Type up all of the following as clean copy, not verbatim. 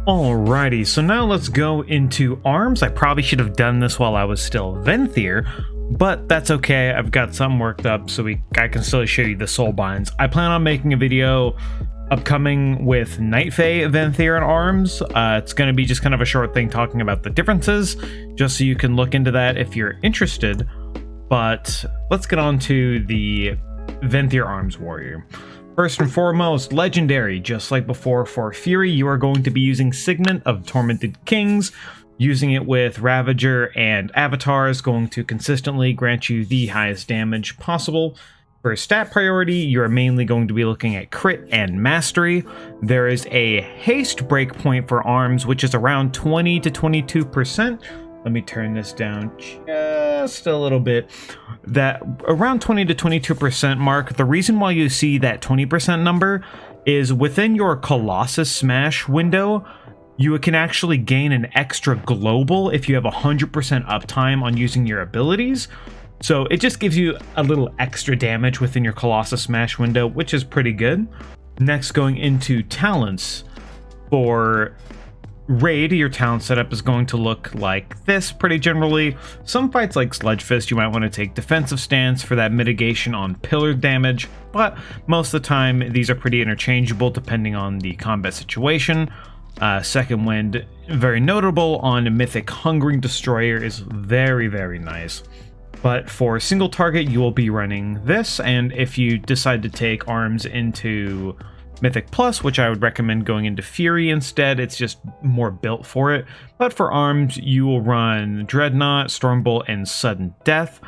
Alrighty, so now let's go into arms. I probably should have done this while I was still Venthyr, but that's okay. I've got something worked up so I can still show you the soul binds. I plan on making a video upcoming with Night Fae Venthyr and arms. It's going to be just kind of a short thing talking about the differences, just so you can look into that if you're interested. But let's get on to the Venthyr arms warrior. First and foremost, legendary. Just like before for Fury, you are going to be using Signet of Tormented Kings. Using it with Ravager and Avatar is going to consistently grant you the highest damage possible. For stat priority, you are mainly going to be looking at crit and mastery. There is a haste breakpoint for arms, which is around 20 to 22%. Let me turn this down just a little bit. That around 20 to 22% mark. The reason why you see that 20% number is within your Colossus Smash window, you can actually gain an extra global if you have 100% uptime on using your abilities. So it just gives you a little extra damage within your Colossus Smash window, which is pretty good. Next, going into talents. For Raid, your talent setup is going to look like this pretty generally. Some fights like Sledge Fist, you might want to take defensive stance for that mitigation on pillar damage, but most of the time these are pretty interchangeable depending on the combat situation. Second Wind, very notable on Mythic Hungering Destroyer, is very, very nice. But for single target, you will be running this, and if you decide to take arms into Mythic Plus, which I would recommend going into Fury instead, it's just more built for it. But for arms, you will run Dreadnought, Stormbolt, and Sudden Death.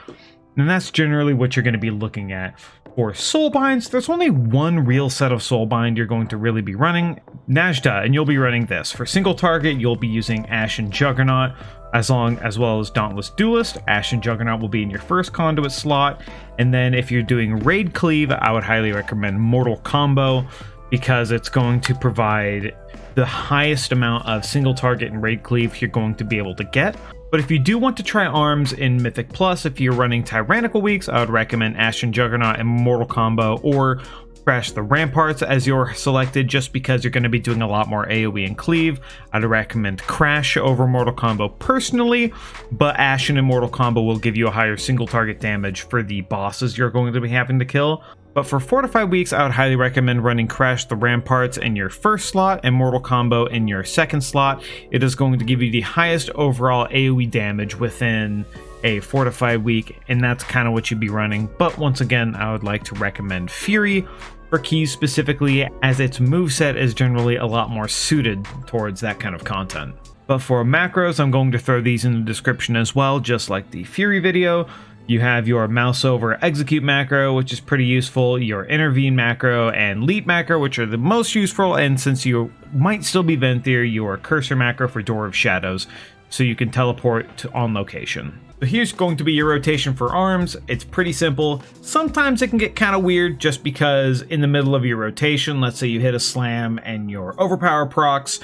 And that's generally what you're going to be looking at. For Soulbinds, there's only one real set of Soulbind you're going to really be running, Najda, and you'll be running this. For single target, you'll be using Ashen Juggernaut, as well as Dauntless Duelist. Ashen Juggernaut will be in your first conduit slot. And then if you're doing Raid Cleave, I would highly recommend Mortal Combo, because it's going to provide the highest amount of single target and raid cleave you're going to be able to get. But if you do want to try arms in Mythic Plus, if you're running Tyrannical Weeks, I would recommend Ashen Juggernaut and Mortal Combo, or Crash the Ramparts as your selected, just because you're going to be doing a lot more AoE and cleave. I'd recommend Crash over Mortal Combo personally, but Ashen and Mortal Combo will give you a higher single target damage for the bosses you're going to be having to kill. But for Fortified Weeks, I would highly recommend running Crash the Ramparts in your first slot and Mortal Combo in your second slot. It is going to give you the highest overall AoE damage within a Fortified Week, and that's kind of what you'd be running. But once again, I would like to recommend Fury for keys specifically, as its moveset is generally a lot more suited towards that kind of content. But for macros, I'm going to throw these in the description as well, just like the Fury video. You have your mouse over execute macro, which is pretty useful, your intervene macro and leap macro, which are the most useful, and since you might still be Venthyr, your cursor macro for Door of Shadows, so you can teleport to on location. So here's going to be your rotation for arms. It's pretty simple. Sometimes it can get kind of weird just because in the middle of your rotation, let's say you hit a slam and your overpower procs,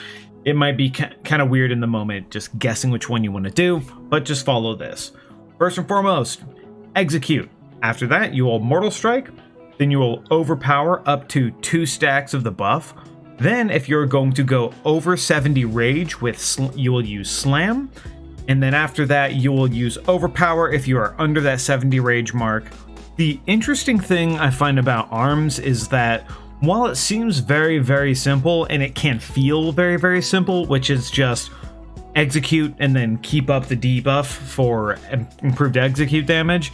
it might be kind of weird in the moment, just guessing which one you want to do, but just follow this. First and foremost, execute. After that, you will Mortal Strike. Then you will overpower up to 2 stacks of the buff. Then, if you're going to go over 70 rage, you will use Slam. And then after that, you will use overpower if you are under that 70 rage mark. The interesting thing I find about arms is that while it seems very, very simple, and it can feel very, very simple, which is just execute and then keep up the debuff for improved execute damage,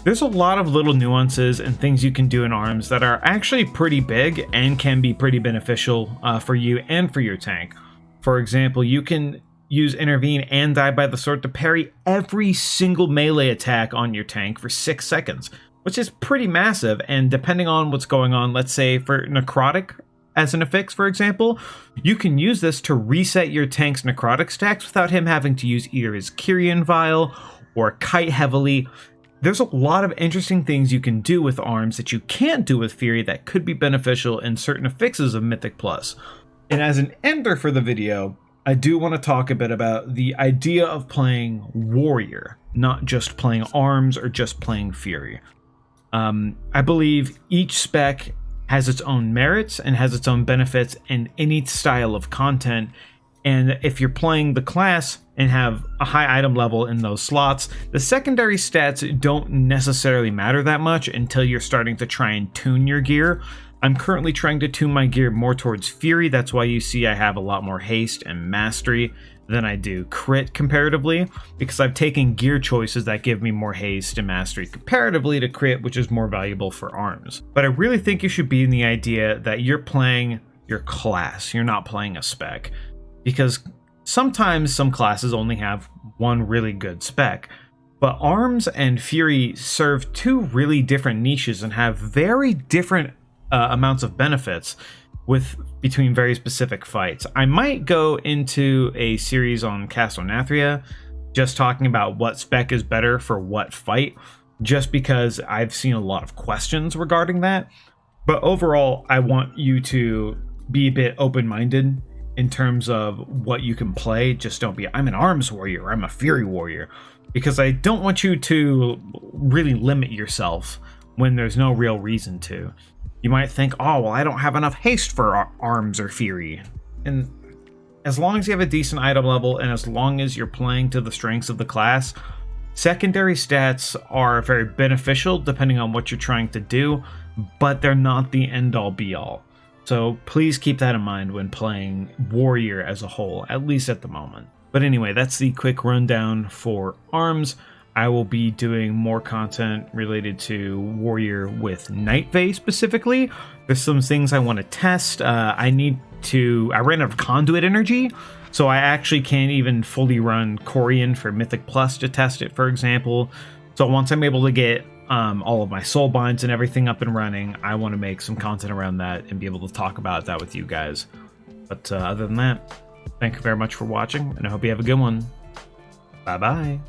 there's a lot of little nuances and things you can do in arms that are actually pretty big and can be pretty beneficial for you and for your tank. For example, you can use intervene and die by the sword to parry every single melee attack on your tank for 6 seconds, which is pretty massive. And depending on what's going on, let's say for necrotic as an affix, for example, you can use this to reset your tank's necrotic stacks without him having to use either his Kyrian Vial or Kite heavily. There's a lot of interesting things you can do with arms that you can't do with Fury that could be beneficial in certain affixes of Mythic Plus. And as an ender for the video, I do want to talk a bit about the idea of playing Warrior, not just playing arms or just playing Fury. I believe each spec has its own merits and has its own benefits in any style of content, And if you're playing the class and have a high item level in those slots, the secondary stats don't necessarily matter that much until you're starting to try and tune your gear. I'm currently trying to tune my gear more towards Fury. That's why you see I have a lot more haste and mastery than I do crit comparatively, because I've taken gear choices that give me more haste and mastery comparatively to crit, which is more valuable for arms. But I really think you should be in the idea that you're playing your class, you're not playing a spec, because sometimes some classes only have one really good spec. But arms and Fury serve two really different niches and have very different amounts of benefits between very specific fights. I might go into a series on Castle Nathria just talking about what spec is better for what fight, just because I've seen a lot of questions regarding that. But overall, I want you to be a bit open-minded in terms of what you can play. Just don't be, I'm an arms warrior, I'm a Fury warrior, because I don't want you to really limit yourself when there's no real reason to. You might think, oh, well, I don't have enough haste for arms or Fury. And as long as you have a decent item level, and as long as you're playing to the strengths of the class, secondary stats are very beneficial depending on what you're trying to do, but they're not the end-all be-all. So please keep that in mind when playing Warrior as a whole, at least at the moment. But anyway, that's the quick rundown for arms. I will be doing more content related to Warrior with Night Vey specifically. There's some things I want to test. I ran out of conduit energy, so I actually can't even fully run Corian for Mythic Plus to test it, for example. So once I'm able to get all of my soulbinds and everything up and running, I want to make some content around that and be able to talk about that with you guys. But other than that, thank you very much for watching, and I hope you have a good one. Bye-bye.